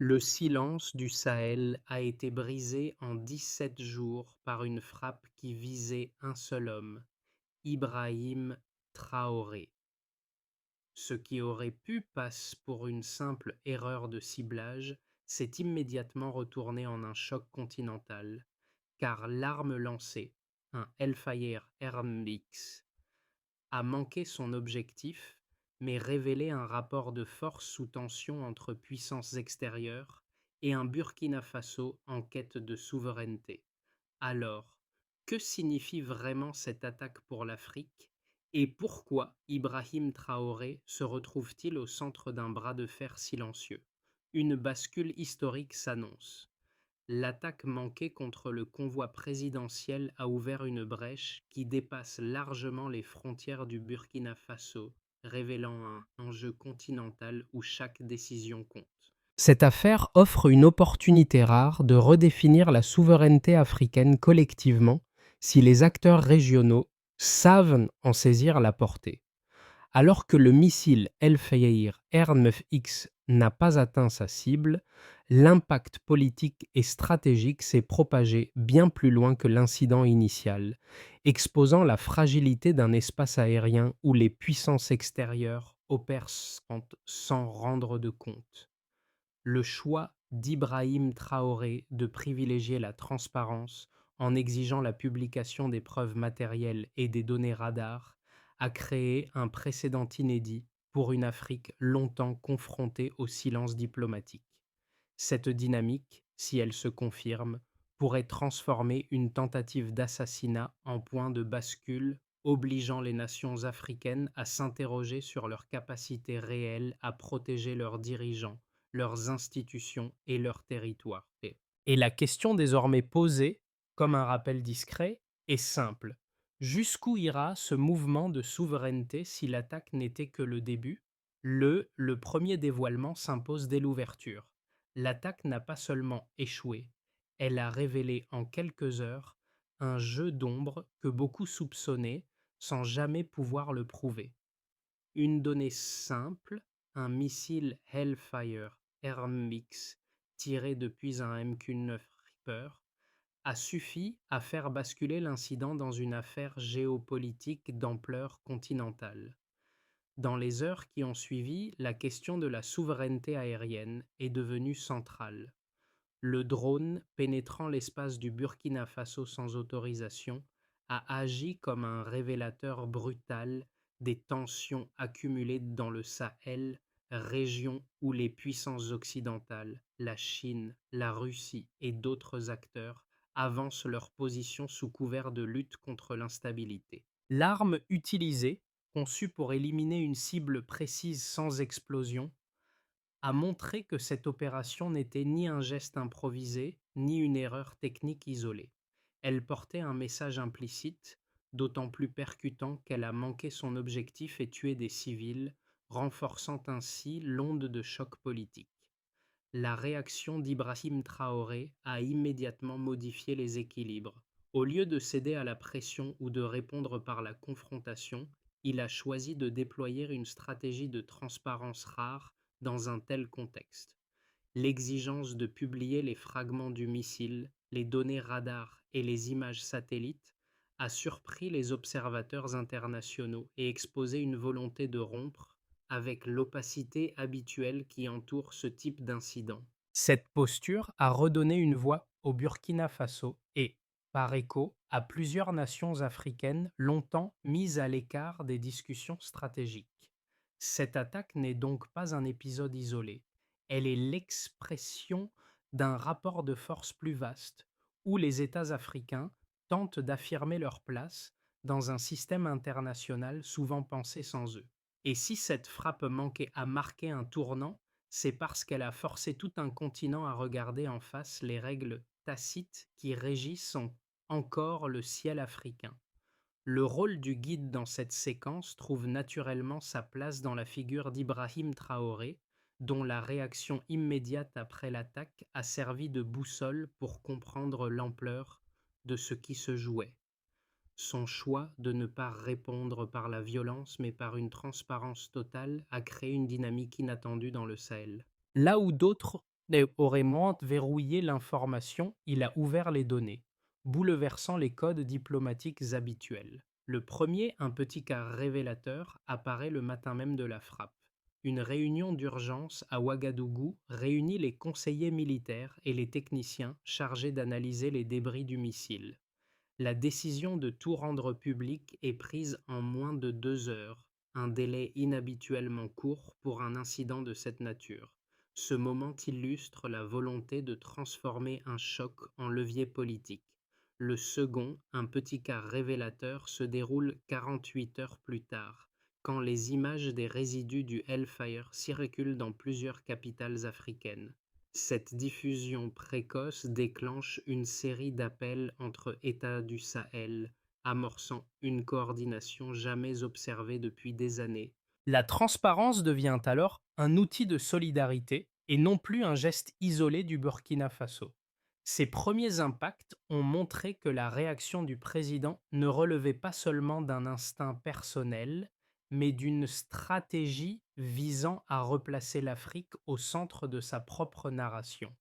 Le silence du Sahel a été brisé en 17 jours par une frappe qui visait un seul homme, Ibrahim Traoré. Ce qui aurait pu passer pour une simple erreur de ciblage s'est immédiatement retourné en un choc continental, car l'arme lancée, un Hellfire RMX, a manqué son objectif, mais révélé un rapport de force sous tension entre puissances extérieures et un Burkina Faso en quête de souveraineté. Alors, que signifie vraiment cette attaque pour l'Afrique et pourquoi Ibrahim Traoré se retrouve-t-il au centre d'un bras de fer silencieux? Une bascule historique s'annonce. L'attaque manquée contre le convoi présidentiel a ouvert une brèche qui dépasse largement les frontières du Burkina Faso, révélant un enjeu continental où chaque décision compte. Cette affaire offre une opportunité rare de redéfinir la souveraineté africaine collectivement si les acteurs régionaux savent en saisir la portée. Alors que le missile El-Fayr R9X n'a pas atteint sa cible, l'impact politique et stratégique s'est propagé bien plus loin que l'incident initial, exposant la fragilité d'un espace aérien où les puissances extérieures opèrent sans rendre de compte. Le choix d'Ibrahim Traoré de privilégier la transparence en exigeant la publication des preuves matérielles et des données radars a créé un précédent inédit pour une Afrique longtemps confrontée au silence diplomatique. Cette dynamique, si elle se confirme, pourrait transformer une tentative d'assassinat en point de bascule, obligeant les nations africaines à s'interroger sur leur capacité réelle à protéger leurs dirigeants, leurs institutions et leurs territoires. Et la question désormais posée, comme un rappel discret, est simple. Jusqu'où ira ce mouvement de souveraineté si l'attaque n'était que le début? Le premier dévoilement s'impose dès l'ouverture. L'attaque n'a pas seulement échoué, elle a révélé en quelques heures un jeu d'ombre que beaucoup soupçonnaient sans jamais pouvoir le prouver. Une donnée simple, un missile Hellfire RMX tiré depuis un MQ-9 Reaper, a suffi à faire basculer l'incident dans une affaire géopolitique d'ampleur continentale. Dans les heures qui ont suivi, la question de la souveraineté aérienne est devenue centrale. Le drone, pénétrant l'espace du Burkina Faso sans autorisation, a agi comme un révélateur brutal des tensions accumulées dans le Sahel, région où les puissances occidentales, la Chine, la Russie et d'autres acteurs avancent leur position sous couvert de lutte contre l'instabilité. L'arme utilisée, conçue pour éliminer une cible précise sans explosion, a montré que cette opération n'était ni un geste improvisé, ni une erreur technique isolée. Elle portait un message implicite, d'autant plus percutant qu'elle a manqué son objectif et tué des civils, renforçant ainsi l'onde de choc politique. La réaction d'Ibrahim Traoré a immédiatement modifié les équilibres. Au lieu de céder à la pression ou de répondre par la confrontation, il a choisi de déployer une stratégie de transparence rare dans un tel contexte. L'exigence de publier les fragments du missile, les données radar et les images satellites a surpris les observateurs internationaux et exposé une volonté de rompre avec l'opacité habituelle qui entoure ce type d'incident. Cette posture a redonné une voix au Burkina Faso et, par écho, à plusieurs nations africaines longtemps mises à l'écart des discussions stratégiques. Cette attaque n'est donc pas un épisode isolé, elle est l'expression d'un rapport de force plus vaste, où les États africains tentent d'affirmer leur place dans un système international souvent pensé sans eux. Et si cette frappe manquait à marquer un tournant, c'est parce qu'elle a forcé tout un continent à regarder en face les règles tacites qui régissent encore le ciel africain. Le rôle du guide dans cette séquence trouve naturellement sa place dans la figure d'Ibrahim Traoré, dont la réaction immédiate après l'attaque a servi de boussole pour comprendre l'ampleur de ce qui se jouait. Son choix de ne pas répondre par la violence mais par une transparence totale a créé une dynamique inattendue dans le Sahel. Là où d'autres aurait moins verrouillé l'information, il a ouvert les données, bouleversant les codes diplomatiques habituels. Le premier, un petit cas révélateur, apparaît le matin même de la frappe. Une réunion d'urgence à Ouagadougou réunit les conseillers militaires et les techniciens chargés d'analyser les débris du missile. La décision de tout rendre public est prise en moins de 2 heures, un délai inhabituellement court pour un incident de cette nature. Ce moment illustre la volonté de transformer un choc en levier politique. Le second, un petit cas révélateur, se déroule 48 heures plus tard, quand les images des résidus du Hellfire circulent dans plusieurs capitales africaines. Cette diffusion précoce déclenche une série d'appels entre États du Sahel, amorçant une coordination jamais observée depuis des années. La transparence devient alors un outil de solidarité et non plus un geste isolé du Burkina Faso. Ces premiers impacts ont montré que la réaction du président ne relevait pas seulement d'un instinct personnel, mais d'une stratégie visant à replacer l'Afrique au centre de sa propre narration.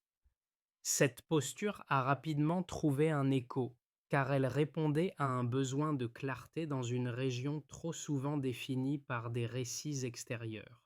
Cette posture a rapidement trouvé un écho, car elle répondait à un besoin de clarté dans une région trop souvent définie par des récits extérieurs.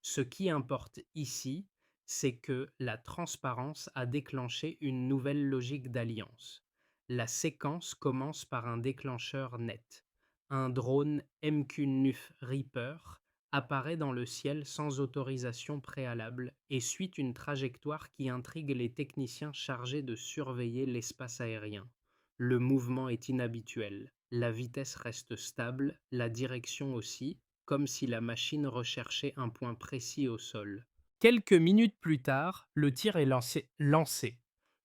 Ce qui importe ici, c'est que la transparence a déclenché une nouvelle logique d'alliance. La séquence commence par un déclencheur net. Un drone MQ-9 Reaper apparaît dans le ciel sans autorisation préalable et suit une trajectoire qui intrigue les techniciens chargés de surveiller l'espace aérien. Le mouvement est inhabituel, la vitesse reste stable, la direction aussi, comme si la machine recherchait un point précis au sol. Quelques minutes plus tard, le tir est lancé.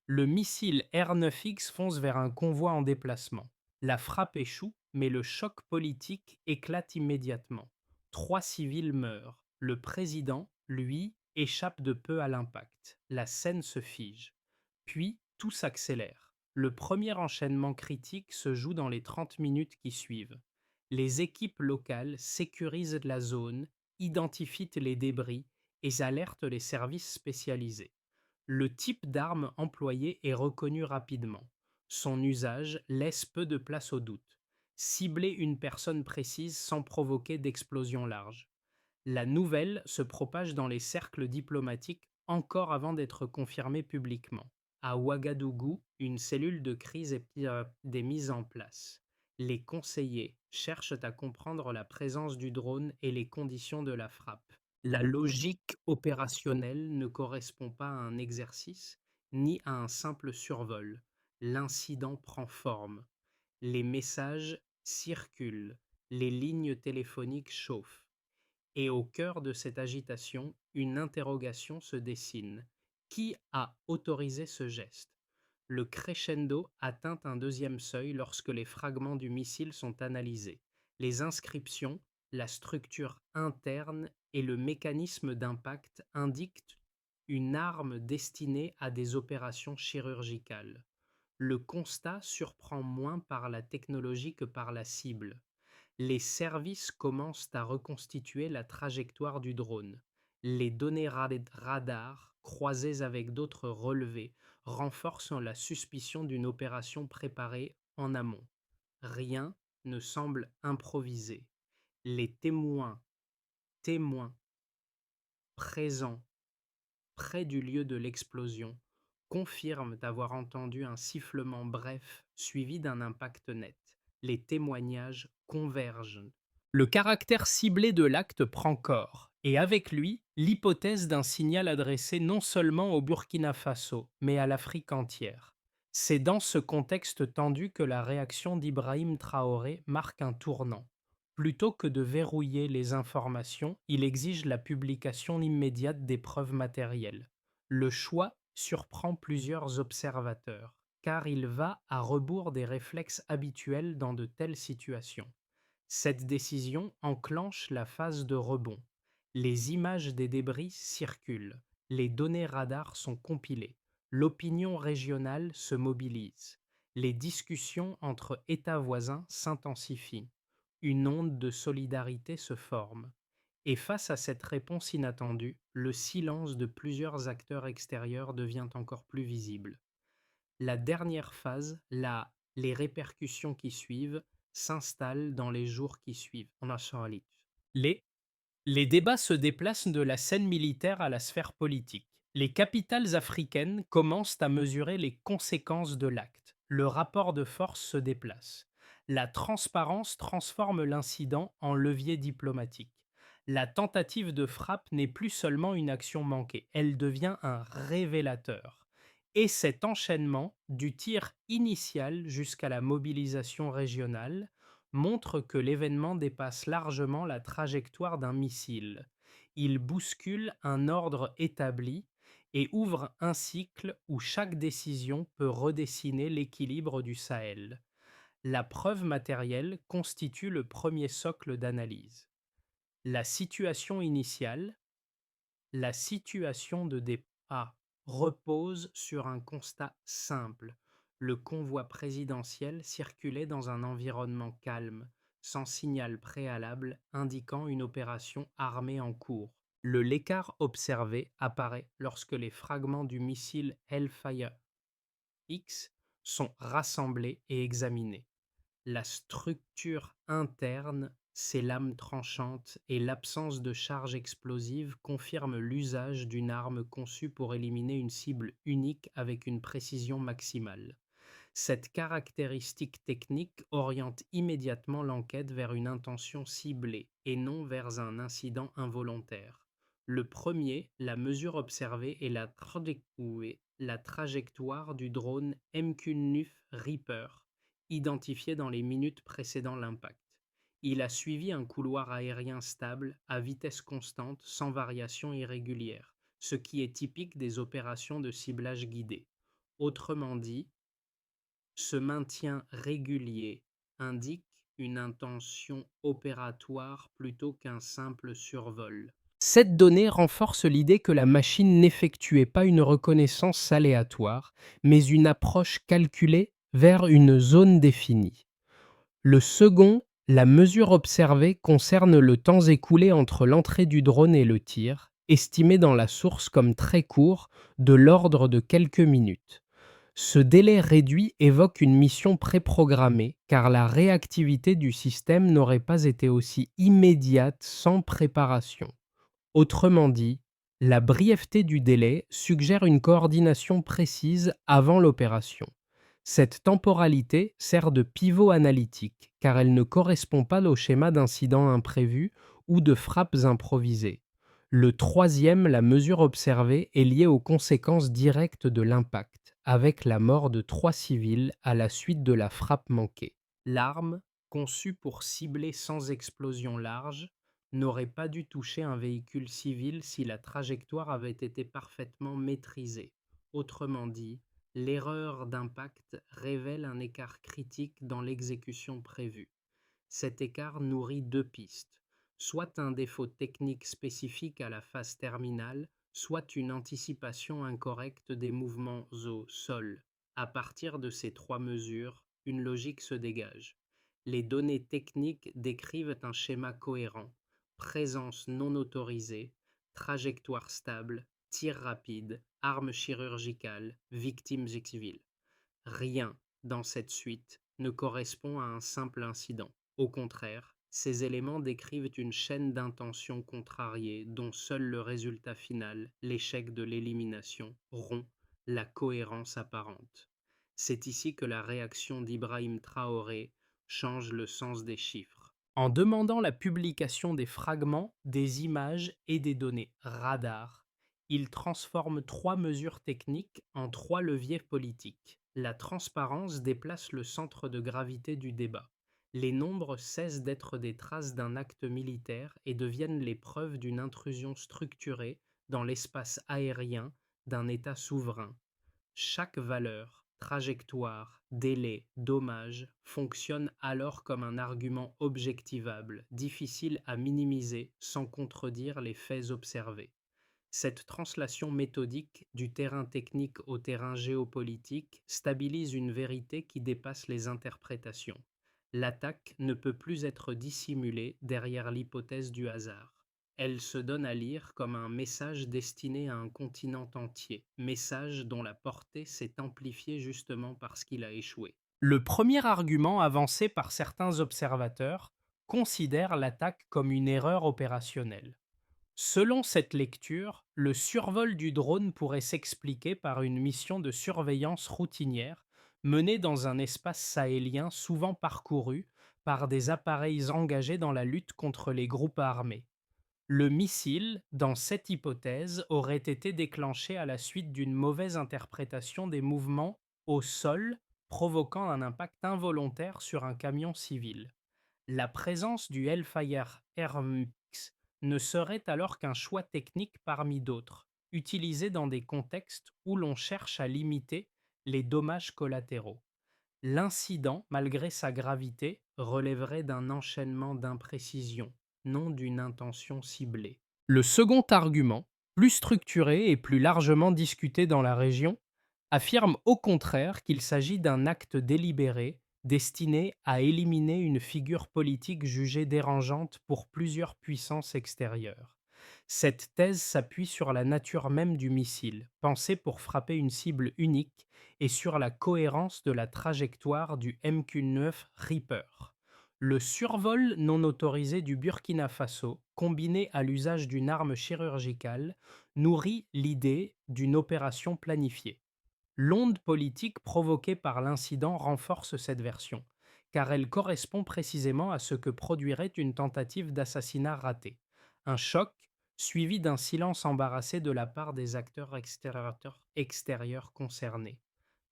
Le missile R9X fonce vers un convoi en déplacement. La frappe échoue, mais le choc politique éclate immédiatement. 3 civils meurent. Le président, lui, échappe de peu à l'impact. La scène se fige. Puis, tout s'accélère. Le premier enchaînement critique se joue dans les 30 minutes qui suivent. Les équipes locales sécurisent la zone, identifient les débris et alertent les services spécialisés. Le type d'arme employée est reconnu rapidement. Son usage laisse peu de place au doute. Cibler une personne précise sans provoquer d'explosion large. La nouvelle se propage dans les cercles diplomatiques encore avant d'être confirmée publiquement. À Ouagadougou, une cellule de crise est mise en place. Les conseillers cherchent à comprendre la présence du drone et les conditions de la frappe. La logique opérationnelle ne correspond pas à un exercice ni à un simple survol. L'incident prend forme. Les messages circulent. Les lignes téléphoniques chauffent. Et au cœur de cette agitation, une interrogation se dessine. Qui a autorisé ce geste? Le crescendo atteint un deuxième seuil lorsque les fragments du missile sont analysés. Les inscriptions, la structure interne et le mécanisme d'impact indiquent une arme destinée à des opérations chirurgicales. Le constat surprend moins par la technologie que par la cible. Les services commencent à reconstituer la trajectoire du drone. Les données radar, croisées avec d'autres relevés, renforcent la suspicion d'une opération préparée en amont. Rien ne semble improvisé. Les témoins présents près du lieu de l'explosion confirment avoir entendu un sifflement bref suivi d'un impact net. Les témoignages convergent. Le caractère ciblé de l'acte prend corps, et avec lui, l'hypothèse d'un signal adressé non seulement au Burkina Faso, mais à l'Afrique entière. C'est dans ce contexte tendu que la réaction d'Ibrahim Traoré marque un tournant. Plutôt que de verrouiller les informations, il exige la publication immédiate des preuves matérielles. Le choix surprend plusieurs observateurs, car il va à rebours des réflexes habituels dans de telles situations. Cette décision enclenche la phase de rebond. Les images des débris circulent, les données radars sont compilées, l'opinion régionale se mobilise, les discussions entre États voisins s'intensifient, une onde de solidarité se forme, Et face à cette réponse inattendue, le silence de plusieurs acteurs extérieurs devient encore plus visible. La dernière phase, les répercussions qui suivent, s'installent dans les jours qui suivent. On a Charlie. Les les débats se déplacent de la scène militaire à la sphère politique. Les capitales africaines commencent à mesurer les conséquences de l'acte. Le rapport de force se déplace. La transparence transforme l'incident en levier diplomatique. La tentative de frappe n'est plus seulement une action manquée, elle devient un révélateur. Et cet enchaînement, du tir initial jusqu'à la mobilisation régionale, montre que l'événement dépasse largement la trajectoire d'un missile. Il bouscule un ordre établi et ouvre un cycle où chaque décision peut redessiner l'équilibre du Sahel. La preuve matérielle constitue le premier socle d'analyse. La situation initiale, la situation de départ repose sur un constat simple. Le convoi présidentiel circulait dans un environnement calme, sans signal préalable indiquant une opération armée en cours. L'écart observé apparaît lorsque les fragments du missile Hellfire X sont rassemblés et examinés. La structure interne, ses lames tranchantes et l'absence de charge explosive confirment l'usage d'une arme conçue pour éliminer une cible unique avec une précision maximale. Cette caractéristique technique oriente immédiatement l'enquête vers une intention ciblée et non vers un incident involontaire. Le premier, la mesure observée est la trajectoire du drone MQ-9 Reaper, identifié dans les minutes précédant l'impact. Il a suivi un couloir aérien stable, à vitesse constante, sans variation irrégulière, ce qui est typique des opérations de ciblage guidé. Autrement dit, ce maintien régulier indique une intention opératoire plutôt qu'un simple survol. Cette donnée renforce l'idée que la machine n'effectuait pas une reconnaissance aléatoire, mais une approche calculée vers une zone définie. Le second, la mesure observée concerne le temps écoulé entre l'entrée du drone et le tir, estimé dans la source comme très court, de l'ordre de quelques minutes. Ce délai réduit évoque une mission préprogrammée, car la réactivité du système n'aurait pas été aussi immédiate sans préparation. Autrement dit, la brièveté du délai suggère une coordination précise avant l'opération. Cette temporalité sert de pivot analytique, car elle ne correspond pas au schéma d'incidents imprévus ou de frappes improvisées. Le troisième, la mesure observée, est liée aux conséquences directes de l'impact, avec la mort de 3 civils à la suite de la frappe manquée. L'arme, conçue pour cibler sans explosion large, n'aurait pas dû toucher un véhicule civil si la trajectoire avait été parfaitement maîtrisée. Autrement dit, l'erreur d'impact révèle un écart critique dans l'exécution prévue. Cet écart nourrit deux pistes, soit un défaut technique spécifique à la phase terminale, soit une anticipation incorrecte des mouvements au sol. À partir de ces trois mesures, une logique se dégage. Les données techniques décrivent un schéma cohérent: présence non autorisée, trajectoire stable, tir rapide, arme chirurgicale, victimes civiles. Rien dans cette suite ne correspond à un simple incident. Au contraire, ces éléments décrivent une chaîne d'intentions contrariées dont seul le résultat final, l'échec de l'élimination, rompt la cohérence apparente. C'est ici que la réaction d'Ibrahim Traoré change le sens des chiffres. En demandant la publication des fragments, des images et des données radar, il transforme trois mesures techniques en trois leviers politiques. La transparence déplace le centre de gravité du débat. Les nombres cessent d'être des traces d'un acte militaire et deviennent les preuves d'une intrusion structurée dans l'espace aérien d'un État souverain. Chaque valeur, trajectoire, délai, dommage fonctionne alors comme un argument objectivable, difficile à minimiser sans contredire les faits observés. Cette translation méthodique du terrain technique au terrain géopolitique stabilise une vérité qui dépasse les interprétations. L'attaque ne peut plus être dissimulée derrière l'hypothèse du hasard. Elle se donne à lire comme un message destiné à un continent entier, message dont la portée s'est amplifiée justement parce qu'il a échoué. Le premier argument avancé par certains observateurs considère l'attaque comme une erreur opérationnelle. Selon cette lecture, le survol du drone pourrait s'expliquer par une mission de surveillance routinière menée dans un espace sahélien souvent parcouru par des appareils engagés dans la lutte contre les groupes armés. Le missile, dans cette hypothèse, aurait été déclenché à la suite d'une mauvaise interprétation des mouvements au sol, provoquant un impact involontaire sur un camion civil. La présence du Hellfire RMX ne serait alors qu'un choix technique parmi d'autres, utilisé dans des contextes où l'on cherche à limiter les dommages collatéraux. L'incident, malgré sa gravité, relèverait d'un enchaînement d'imprécisions, non d'une intention ciblée. Le second argument, plus structuré et plus largement discuté dans la région, affirme au contraire qu'il s'agit d'un acte délibéré destiné à éliminer une figure politique jugée dérangeante pour plusieurs puissances extérieures. Cette thèse s'appuie sur la nature même du missile, pensé pour frapper une cible unique, et sur la cohérence de la trajectoire du MQ-9 Reaper. Le survol non autorisé du Burkina Faso, combiné à l'usage d'une arme chirurgicale, nourrit l'idée d'une opération planifiée. L'onde politique provoquée par l'incident renforce cette version, car elle correspond précisément à ce que produirait une tentative d'assassinat ratée. Un choc suivi d'un silence embarrassé de la part des acteurs extérieurs concernés.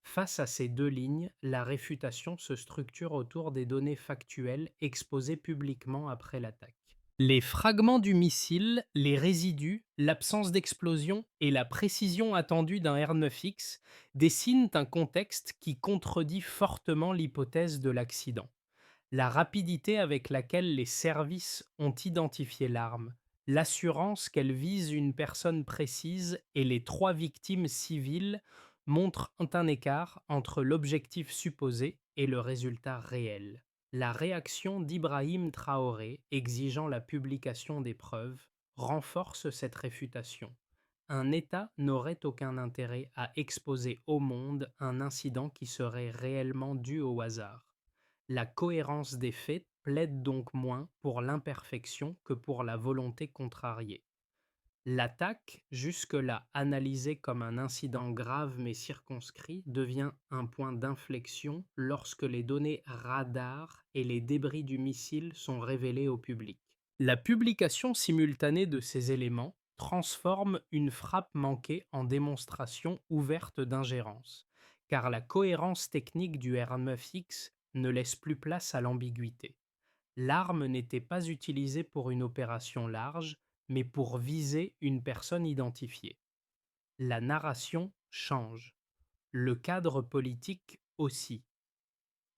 Face à ces deux lignes, la réfutation se structure autour des données factuelles exposées publiquement après l'attaque. Les fragments du missile, les résidus, l'absence d'explosion et la précision attendue d'un R9X dessinent un contexte qui contredit fortement l'hypothèse de l'accident. La rapidité avec laquelle les services ont identifié l'arme, l'assurance qu'elle vise une personne précise et les 3 victimes civiles montrent un écart entre l'objectif supposé et le résultat réel. La réaction d'Ibrahim Traoré, exigeant la publication des preuves, renforce cette réfutation. Un État n'aurait aucun intérêt à exposer au monde un incident qui serait réellement dû au hasard. La cohérence des faits plaide donc moins pour l'imperfection que pour la volonté contrariée. L'attaque, jusque-là analysée comme un incident grave mais circonscrit, devient un point d'inflexion lorsque les données radar et les débris du missile sont révélés au public. La publication simultanée de ces éléments transforme une frappe manquée en démonstration ouverte d'ingérence, car la cohérence technique du R9X ne laisse plus place à l'ambiguïté. L'arme n'était pas utilisée pour une opération large, mais pour viser une personne identifiée. La narration change. Le cadre politique aussi.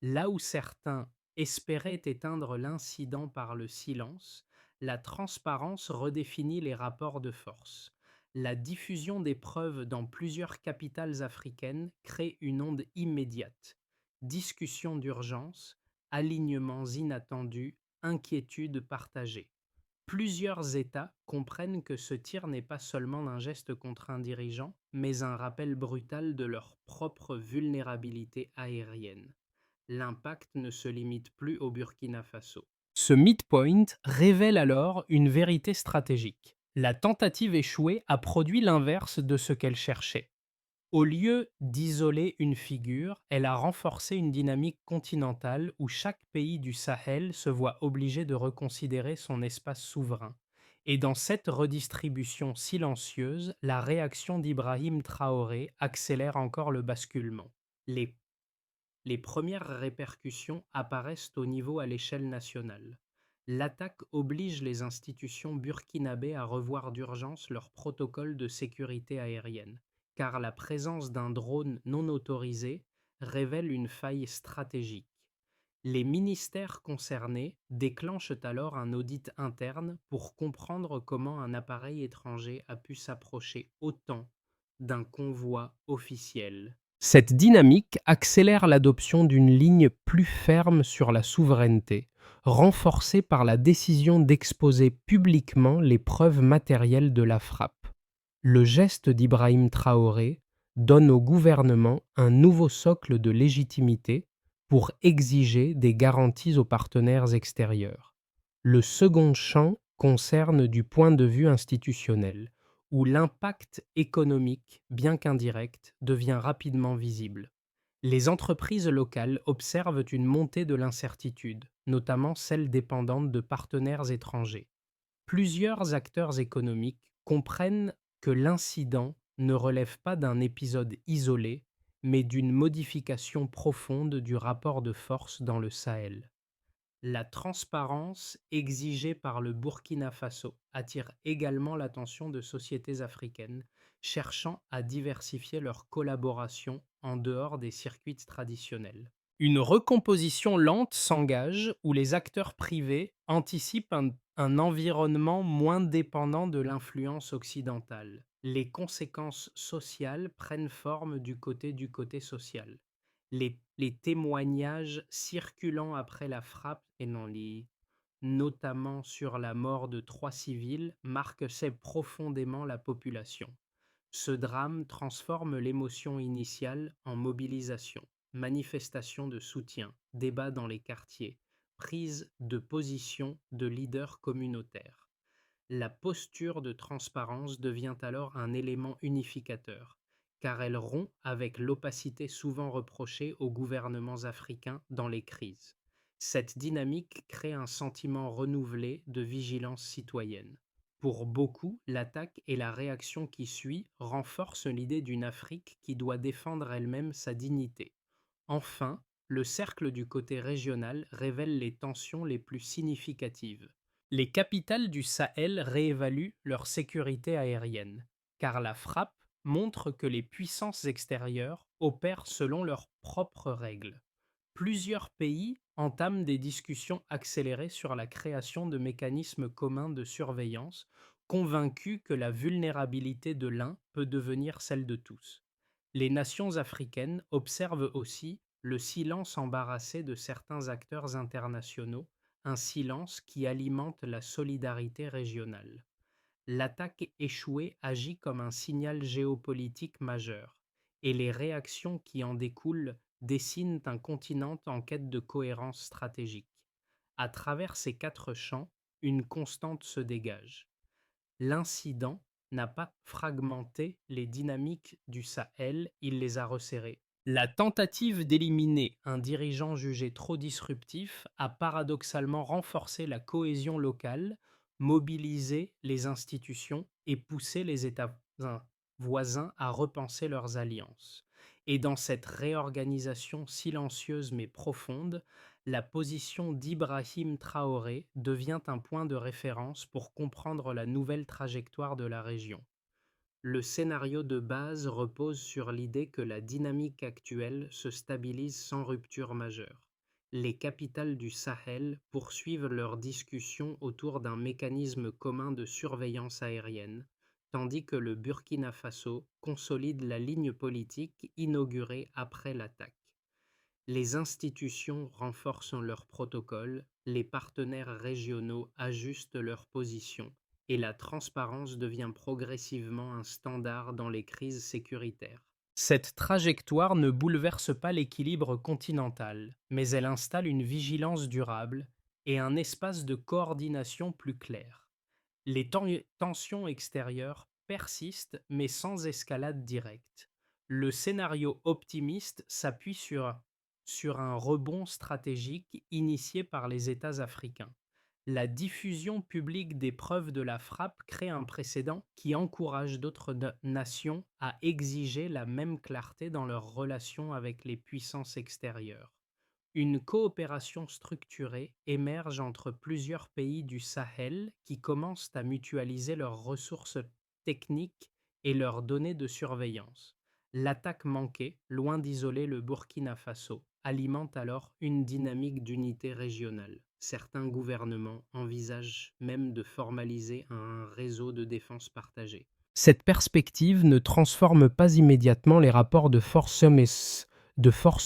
Là où certains espéraient éteindre l'incident par le silence, la transparence redéfinit les rapports de force. La diffusion des preuves dans plusieurs capitales africaines crée une onde immédiate. Discussions d'urgence, alignements inattendus, inquiétudes partagées. Plusieurs États comprennent que ce tir n'est pas seulement un geste contre un dirigeant, mais un rappel brutal de leur propre vulnérabilité aérienne. L'impact ne se limite plus au Burkina Faso. Ce midpoint révèle alors une vérité stratégique. La tentative échouée a produit l'inverse de ce qu'elle cherchait. Au lieu d'isoler une figure, elle a renforcé une dynamique continentale où chaque pays du Sahel se voit obligé de reconsidérer son espace souverain. Et dans cette redistribution silencieuse, la réaction d'Ibrahim Traoré accélère encore le basculement. Les premières répercussions apparaissent au niveau à l'échelle nationale. L'attaque oblige les institutions burkinabées à revoir d'urgence leurs protocoles de sécurité aérienne, car la présence d'un drone non autorisé révèle une faille stratégique. Les ministères concernés déclenchent alors un audit interne pour comprendre comment un appareil étranger a pu s'approcher autant d'un convoi officiel. Cette dynamique accélère l'adoption d'une ligne plus ferme sur la souveraineté, renforcée par la décision d'exposer publiquement les preuves matérielles de la frappe. Le geste d'Ibrahim Traoré donne au gouvernement un nouveau socle de légitimité pour exiger des garanties aux partenaires extérieurs. Le second champ concerne du point de vue institutionnel, où l'impact économique, bien qu'indirect, devient rapidement visible. Les entreprises locales observent une montée de l'incertitude, notamment celles dépendantes de partenaires étrangers. Plusieurs acteurs économiques comprennent que l'incident ne relève pas d'un épisode isolé, mais d'une modification profonde du rapport de force dans le Sahel. La transparence exigée par le Burkina Faso attire également l'attention de sociétés africaines cherchant à diversifier leur collaboration en dehors des circuits traditionnels. Une recomposition lente s'engage où les acteurs privés anticipent un environnement moins dépendant de l'influence occidentale. Les conséquences sociales prennent forme du côté social. Les témoignages circulant après la frappe notamment sur la mort de 3 civils, marquent profondément la population. Ce drame transforme l'émotion initiale en mobilisation, manifestation de soutien, débat dans les quartiers, prise de position de leaders communautaires. La posture de transparence devient alors un élément unificateur, car elle rompt avec l'opacité souvent reprochée aux gouvernements africains dans les crises. Cette dynamique crée un sentiment renouvelé de vigilance citoyenne. Pour beaucoup, l'attaque et la réaction qui suit renforcent l'idée d'une Afrique qui doit défendre elle-même sa dignité. Enfin, le cercle du côté régional révèle les tensions les plus significatives. Les capitales du Sahel réévaluent leur sécurité aérienne, car la frappe montre que les puissances extérieures opèrent selon leurs propres règles. Plusieurs pays entament des discussions accélérées sur la création de mécanismes communs de surveillance, convaincus que la vulnérabilité de l'un peut devenir celle de tous. Les nations africaines observent aussi le silence embarrassé de certains acteurs internationaux, un silence qui alimente la solidarité régionale. L'attaque échouée agit comme un signal géopolitique majeur, et les réactions qui en découlent dessinent un continent en quête de cohérence stratégique. À travers ces 4 champs, une constante se dégage. L'incident n'a pas fragmenté les dynamiques du Sahel, il les a resserrées. La tentative d'éliminer un dirigeant jugé trop disruptif a paradoxalement renforcé la cohésion locale, mobilisé les institutions et poussé les États voisins à repenser leurs alliances. Et dans cette réorganisation silencieuse mais profonde, la position d'Ibrahim Traoré devient un point de référence pour comprendre la nouvelle trajectoire de la région. Le scénario de base repose sur l'idée que la dynamique actuelle se stabilise sans rupture majeure. Les capitales du Sahel poursuivent leurs discussions autour d'un mécanisme commun de surveillance aérienne, tandis que le Burkina Faso consolide la ligne politique inaugurée après l'attaque. Les institutions renforcent leurs protocoles, les partenaires régionaux ajustent leurs positions, et la transparence devient progressivement un standard dans les crises sécuritaires. Cette trajectoire ne bouleverse pas l'équilibre continental, mais elle installe une vigilance durable et un espace de coordination plus clair. Les tensions extérieures persistent, mais sans escalade directe. Le scénario optimiste s'appuie sur un rebond stratégique initié par les États africains. La diffusion publique des preuves de la frappe crée un précédent qui encourage d'autres nations à exiger la même clarté dans leurs relations avec les puissances extérieures. Une coopération structurée émerge entre plusieurs pays du Sahel qui commencent à mutualiser leurs ressources techniques et leurs données de surveillance. L'attaque manquée, loin d'isoler le Burkina Faso, alimente alors une dynamique d'unité régionale. Certains gouvernements envisagent même de formaliser un réseau de défense partagé. Cette perspective ne transforme pas immédiatement les rapports de force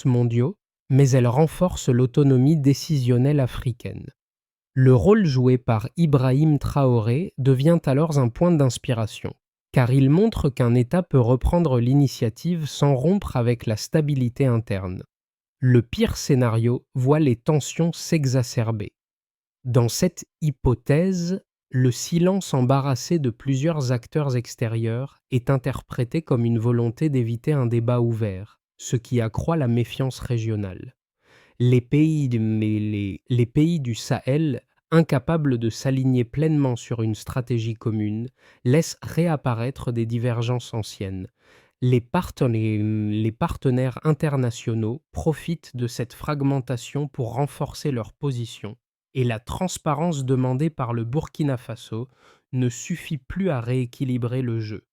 mondiaux, mais elle renforce l'autonomie décisionnelle africaine. Le rôle joué par Ibrahim Traoré devient alors un point d'inspiration, car il montre qu'un État peut reprendre l'initiative sans rompre avec la stabilité interne. Le pire scénario voit les tensions s'exacerber. Dans cette hypothèse, le silence embarrassé de plusieurs acteurs extérieurs est interprété comme une volonté d'éviter un débat ouvert, ce qui accroît la méfiance régionale. Les pays du Sahel, incapables de s'aligner pleinement sur une stratégie commune, laissent réapparaître des divergences anciennes. Les partenaires internationaux profitent de cette fragmentation pour renforcer leur position, et la transparence demandée par le Burkina Faso ne suffit plus à rééquilibrer le jeu.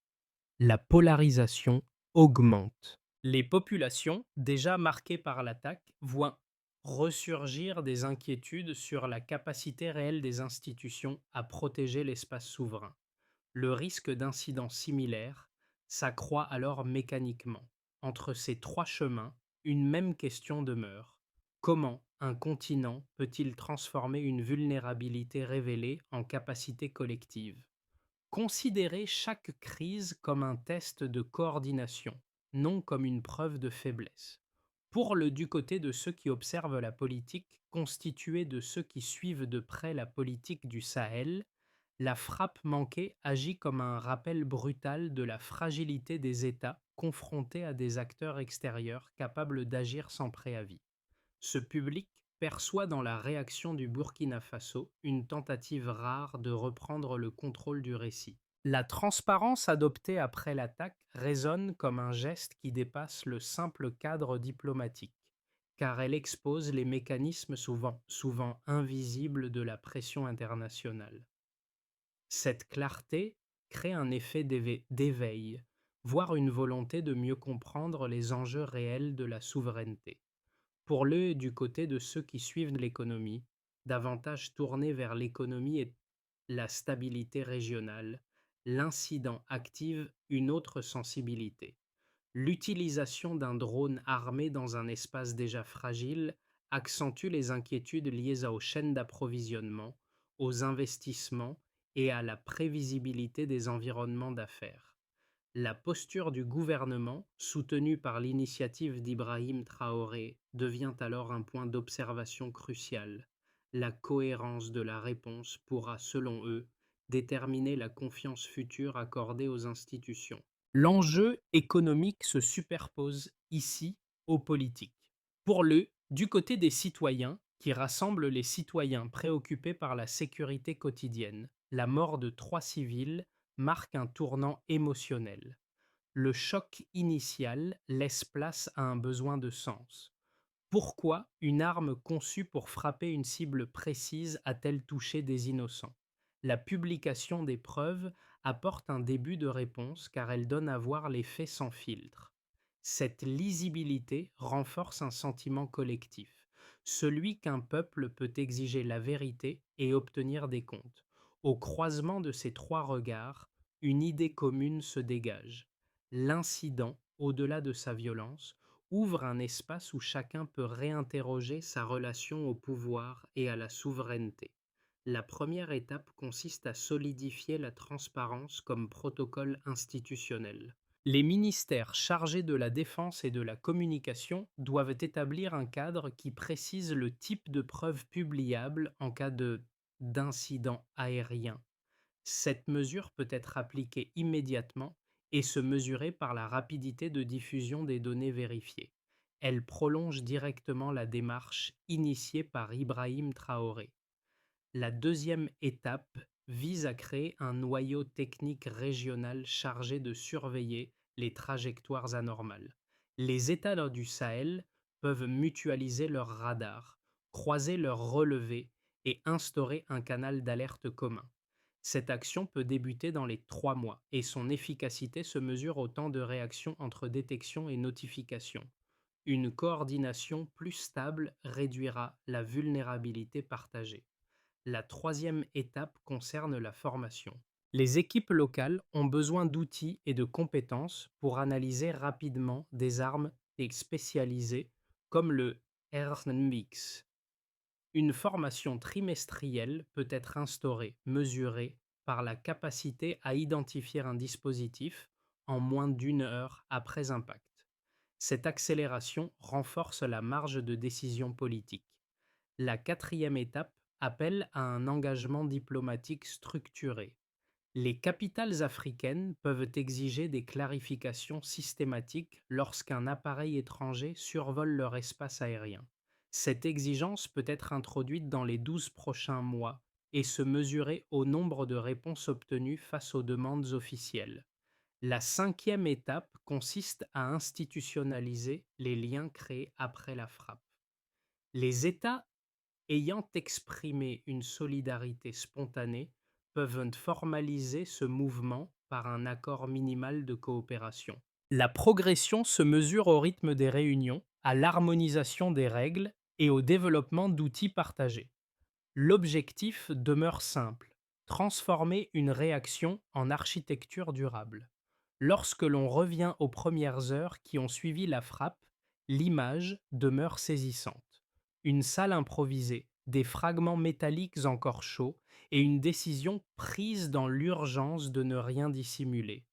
La polarisation augmente. Les populations, déjà marquées par l'attaque, voient ressurgir des inquiétudes sur la capacité réelle des institutions à protéger l'espace souverain. Le risque d'incidents similaires s'accroît alors mécaniquement. Entre ces trois chemins, une même question demeure. Comment un continent peut-il transformer une vulnérabilité révélée en capacité collective? Considérez chaque crise comme un test de coordination, non comme une preuve de faiblesse. Du côté de ceux qui observent la politique, constituée de ceux qui suivent de près la politique du Sahel, la frappe manquée agit comme un rappel brutal de la fragilité des États confrontés à des acteurs extérieurs capables d'agir sans préavis. Ce public perçoit dans la réaction du Burkina Faso une tentative rare de reprendre le contrôle du récit. La transparence adoptée après l'attaque résonne comme un geste qui dépasse le simple cadre diplomatique, car elle expose les mécanismes souvent invisibles de la pression internationale. Cette clarté crée un effet d'éveil, voire une volonté de mieux comprendre les enjeux réels de la souveraineté. Du côté de ceux qui suivent l'économie, davantage tournés vers l'économie et la stabilité régionale, l'incident active une autre sensibilité. L'utilisation d'un drone armé dans un espace déjà fragile accentue les inquiétudes liées aux chaînes d'approvisionnement, aux investissements et à la prévisibilité des environnements d'affaires. La posture du gouvernement, soutenue par l'initiative d'Ibrahim Traoré, devient alors un point d'observation crucial. La cohérence de la réponse pourra, selon eux, déterminer la confiance future accordée aux institutions. L'enjeu économique se superpose ici aux politiques. Du côté des citoyens, qui rassemblent les citoyens préoccupés par la sécurité quotidienne, la mort de 3 civils marque un tournant émotionnel. Le choc initial laisse place à un besoin de sens. Pourquoi une arme conçue pour frapper une cible précise a-t-elle touché des innocents? La publication des preuves apporte un début de réponse car elle donne à voir les faits sans filtre. Cette lisibilité renforce un sentiment collectif, celui qu'un peuple peut exiger la vérité et obtenir des comptes. Au croisement de ces trois regards, une idée commune se dégage. L'incident, au-delà de sa violence, ouvre un espace où chacun peut réinterroger sa relation au pouvoir et à la souveraineté. La première étape consiste à solidifier la transparence comme protocole institutionnel. Les ministères chargés de la défense et de la communication doivent établir un cadre qui précise le type de preuves publiables en cas d'incident aérien. Cette mesure peut être appliquée immédiatement et se mesurer par la rapidité de diffusion des données vérifiées. Elle prolonge directement la démarche initiée par Ibrahim Traoré. La deuxième étape vise à créer un noyau technique régional chargé de surveiller les trajectoires anormales. Les États du Sahel peuvent mutualiser leurs radars, croiser leurs relevés et instaurer un canal d'alerte commun. Cette action peut débuter dans les 3 mois et son efficacité se mesure au temps de réaction entre détection et notification. Une coordination plus stable réduira la vulnérabilité partagée. La troisième étape concerne la formation. Les équipes locales ont besoin d'outils et de compétences pour analyser rapidement des armes spécialisées comme le RNMX. Une formation trimestrielle peut être instaurée, mesurée par la capacité à identifier un dispositif en moins d'une heure après impact. Cette accélération renforce la marge de décision politique. La quatrième étape appelle à un engagement diplomatique structuré. Les capitales africaines peuvent exiger des clarifications systématiques lorsqu'un appareil étranger survole leur espace aérien. Cette exigence peut être introduite dans les 12 prochains mois et se mesurer au nombre de réponses obtenues face aux demandes officielles. La cinquième étape consiste à institutionnaliser les liens créés après la frappe. Les États ayant exprimé une solidarité spontanée peuvent formaliser ce mouvement par un accord minimal de coopération. La progression se mesure au rythme des réunions, à l'harmonisation des règles et au développement d'outils partagés. L'objectif demeure simple, transformer une réaction en architecture durable. Lorsque l'on revient aux premières heures qui ont suivi la frappe, l'image demeure saisissante. Une salle improvisée, des fragments métalliques encore chauds et une décision prise dans l'urgence de ne rien dissimuler.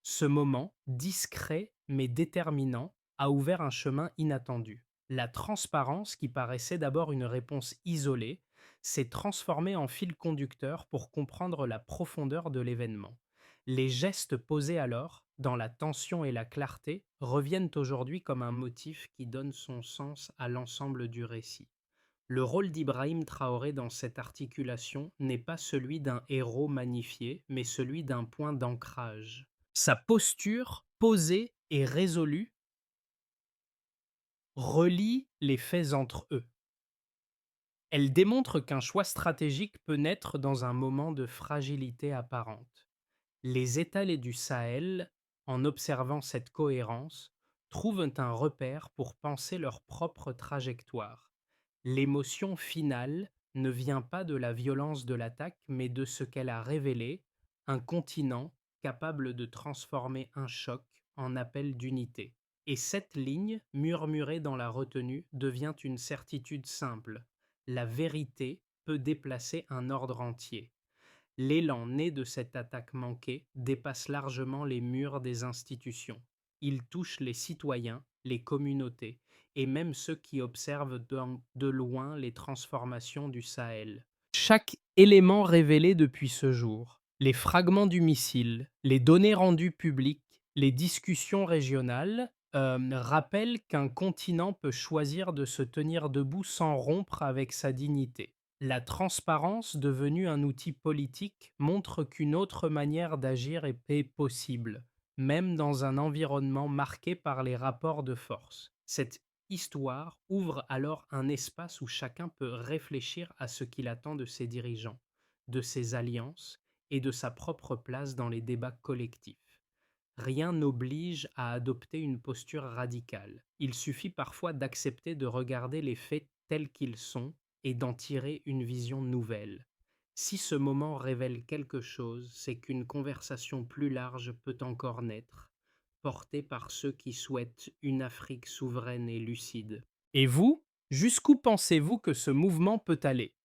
Ce moment, discret mais déterminant, a ouvert un chemin inattendu. La transparence, qui paraissait d'abord une réponse isolée, s'est transformée en fil conducteur pour comprendre la profondeur de l'événement. Les gestes posés alors, dans la tension et la clarté, reviennent aujourd'hui comme un motif qui donne son sens à l'ensemble du récit. Le rôle d'Ibrahim Traoré dans cette articulation n'est pas celui d'un héros magnifié, mais celui d'un point d'ancrage. Sa posture, posée et résolue, relie les faits entre eux. Elle démontre qu'un choix stratégique peut naître dans un moment de fragilité apparente. Les États du Sahel, en observant cette cohérence, trouvent un repère pour penser leur propre trajectoire. L'émotion finale ne vient pas de la violence de l'attaque, mais de ce qu'elle a révélé, un continent capable de transformer un choc en appel d'unité. Et cette ligne, murmurée dans la retenue, devient une certitude simple. La vérité peut déplacer un ordre entier. L'élan né de cette attaque manquée dépasse largement les murs des institutions. Il touche les citoyens, les communautés et même ceux qui observent de loin les transformations du Sahel. Chaque élément révélé depuis ce jour, les fragments du missile, les données rendues publiques, les discussions régionales, rappellent qu'un continent peut choisir de se tenir debout sans rompre avec sa dignité. La devenue un outil politique, montre qu'une autre manière d'agir est possible, même dans un environnement marqué par les rapports de force. Cette histoire ouvre alors un espace où chacun peut réfléchir à ce qu'il attend de ses dirigeants, de ses alliances et de sa propre place dans les débats collectifs. Rien n'oblige à adopter une posture radicale. Il suffit parfois d'accepter de regarder les faits tels qu'ils sont et d'en tirer une vision nouvelle. Si ce moment révèle quelque chose, c'est qu'une conversation plus large peut encore naître, portée par ceux qui souhaitent une Afrique souveraine et lucide. Et vous, jusqu'où pensez-vous que ce mouvement peut aller?